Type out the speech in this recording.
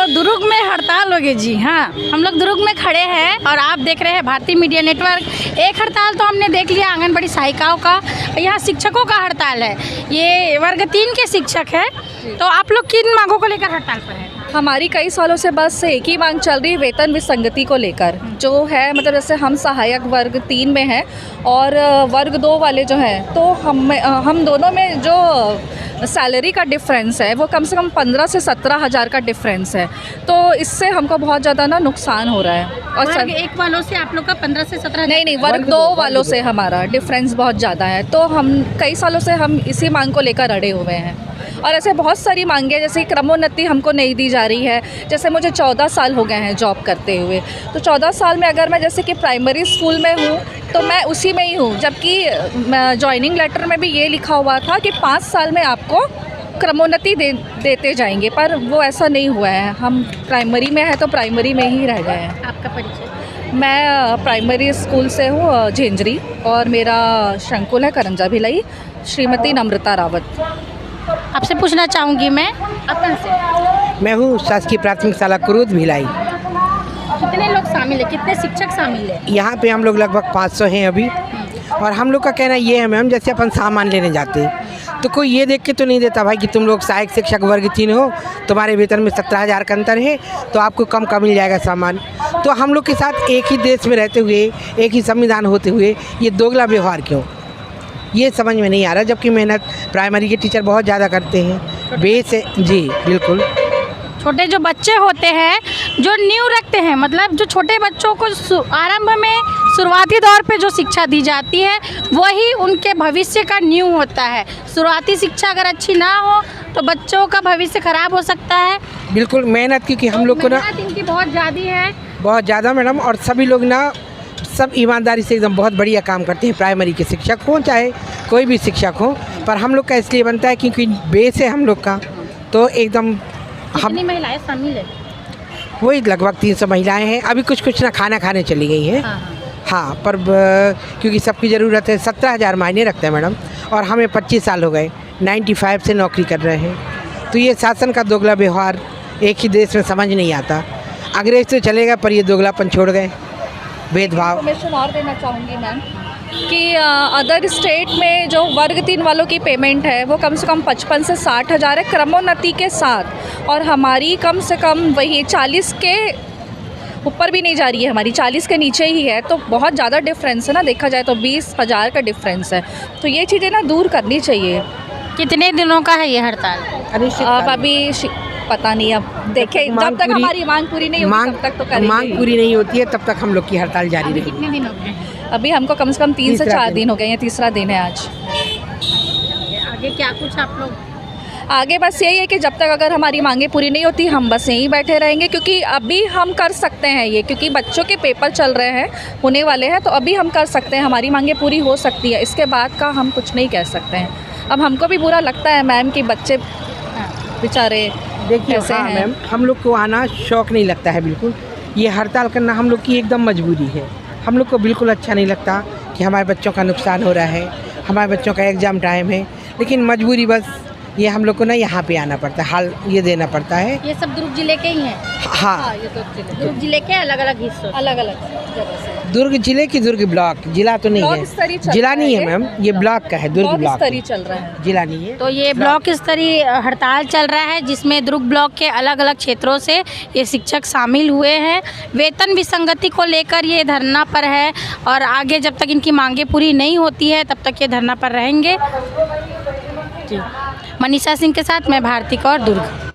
दुर्ग में हड़ताल होगी जी। हाँ, हम लोग दुर्ग में खड़े हैं और आप देख रहे हैं भारतीय मीडिया नेटवर्क। एक हड़ताल तो हमने देख लिया आंगनबाड़ी सहायिकाओं का, यहाँ शिक्षकों का हड़ताल है। ये वर्ग 3 के शिक्षक है। तो आप लोग किन मांगों को लेकर हड़ताल पर है? हमारी कई सालों से बस एक ही मांग चल रही है, वेतन विसंगति को लेकर। जो है मतलब जैसे हम सहायक वर्ग 3 में हैं और वर्ग 2 वाले जो हैं, तो हम दोनों में जो सैलरी का डिफरेंस है वो कम से कम 15 से 17 हज़ार का डिफरेंस है। तो इससे हमको बहुत ज़्यादा ना नुकसान हो रहा है। और वर्ग 1 वालों से आप लोग का 15 से 17? नहीं, वर्ग 2 वालों से हमारा डिफरेंस बहुत ज़्यादा है। तो हम कई सालों से हम इसी मांग को लेकर अड़े हुए हैं और ऐसे बहुत सारी मांगे, जैसे क्रमोन्नति हमको नहीं दी जा रही है। जैसे मुझे 14 साल हो गए हैं जॉब करते हुए, तो 14 साल में अगर मैं जैसे कि प्राइमरी स्कूल में हूँ तो मैं उसी में ही हूँ, जबकि जॉइनिंग लेटर में भी ये लिखा हुआ था कि 5 साल में आपको क्रमोन्नति देते जाएंगे, पर वो ऐसा नहीं हुआ है। हम प्राइमरी में है तो प्राइमरी में ही रह गए हैं। आपका परिचय? मैं प्राइमरी स्कूल से हूँ झेंझरी, और मेरा संकुल है करंजा भिलाई, श्रीमती नम्रता रावत। आपसे पूछना चाहूँगी मैं, अपन से। मैं हूँ शासकीय प्राथमिक शाला कुरूद भिलाई। कितने लोग शामिल है, कितने शिक्षक शामिल है? यहाँ पे हम लोग लगभग 500 हैं अभी। और हम लोग का कहना ये है मैम, जैसे अपन सामान लेने जाते हैं तो कोई ये देख के तो नहीं देता भाई कि तुम लोग सहायक शिक्षक वर्ग 3 हो, तुम्हारे वेतन में 17,000 का अंतर है तो आपको कम का मिल जाएगा सामान। तो हम लोग के साथ एक ही देश में रहते हुए, एक ही संविधान होते हुए ये दोगला व्यवहार क्यों, ये समझ में नहीं आ रहा। जबकि मेहनत प्राइमरी के टीचर बहुत ज़्यादा करते हैं, बेस है जी बिल्कुल। छोटे जो बच्चे होते हैं जो नींव रखते हैं, मतलब जो छोटे बच्चों को आरंभ में शुरुआती दौर पे जो शिक्षा दी जाती है वही उनके भविष्य का नींव होता है। शुरुआती शिक्षा अगर अच्छी ना हो तो बच्चों का भविष्य खराब हो सकता है। बिल्कुल मेहनत, क्योंकि हम लोग को ना इनकी बहुत ज़्यादा है, बहुत ज़्यादा मैडम। और सभी लोग ना सब ईमानदारी से एकदम बहुत बढ़िया काम करते हैं, प्राइमरी के शिक्षक हों चाहे कोई भी शिक्षक हो। पर हम लोग का इसलिए बनता है क्योंकि बेस है हम लोग का, तो एकदम कितनी महिलाएं शामिल है? वही लगभग 300 महिलाएं हैं। अभी कुछ ना खाना खाने चली गई हैं। हाँ, पर क्योंकि सबकी ज़रूरत है। 17,000 मायने रखते हैं मैडम, और हमें 25 साल हो गए, 95 से नौकरी कर रहे हैं। तो ये शासन का दोगला व्यवहार एक ही देश में समझ नहीं आता। अंग्रेज तो चलेगा पर ये दोगलापन छोड़ गए, भेदभाव। इन्फॉर्मेशन और देना चाहूँगी मैम कि अदर स्टेट में जो वर्ग 3 वालों की पेमेंट है वो कम से कम 55 से 60 हज़ार है क्रमोन्नति के साथ, और हमारी कम से कम वही 40 के ऊपर भी नहीं जा रही है, हमारी 40 के नीचे ही है। तो बहुत ज़्यादा डिफरेंस है ना, देखा जाए तो 20,000 का डिफरेंस है। तो ये चीज़ें ना दूर करनी चाहिए। कितने दिनों का है ये हड़ताल? अब अभी पता नहीं, अब देखें जब तक हमारी मांग पूरी नहीं होती तब तक तो करेंगे। मांग पूरी नहीं होती है तब तक हम लोग की हड़ताल जारी रहेगी। कितने दिन हो गए? अभी हमको कम से कम 3 से 4 दिन हो गए हैं, तीसरा दिन है आज। आगे क्या कुछ आप लोग? आगे बस यही है कि जब तक अगर हमारी मांगे पूरी नहीं होती हम बस यहीं बैठे रहेंगे, क्योंकि अभी हम कर सकते हैं ये, क्योंकि बच्चों के पेपर चल रहे हैं, होने वाले हैं, तो अभी हम कर सकते हैं, हमारी मांगे पूरी हो सकती है। इसके बाद का हम कुछ नहीं कह सकते हैं। अब हमको भी बुरा लगता है मैम कि बच्चे बेचारे देखिए। हाँ मैम, हम लोग को आना शौक़ नहीं लगता है बिल्कुल। ये हड़ताल करना हम लोग की एकदम मजबूरी है। हम लोग को बिल्कुल अच्छा नहीं लगता कि हमारे बच्चों का नुकसान हो रहा है, हमारे बच्चों का एग्ज़ाम टाइम है, लेकिन मजबूरी बस ये हम लोग को ना यहाँ पे आना पड़ता है, हाल ये देना पड़ता है। ये सब दुर्ग जिले के ही हैं? हाँ, ये दुर्ग जिले के अलग-अलग हिस्सों, अलग-अलग जगह से। दुर्ग जिले की दुर्ग ब्लॉक, जिला तो नहीं है, जिला नहीं है मैम, ये ब्लॉक का है, दुर्ग ब्लॉक स्तरीय चल रहा है, जिला नहीं है। तो ये ब्लॉक स्तरीय हड़ताल चल रहा है जिसमें दुर्ग ब्लॉक के अलग-अलग क्षेत्रों से ये शिक्षक शामिल हुए हैं। वेतन विसंगति को लेकर ये धरना पर है और आगे जब तक इनकी मांगे पूरी नहीं होती है तब तक ये धरना पर रहेंगे। जी, मनीषा सिंह के साथ मैं भारती कौर, दुर्ग।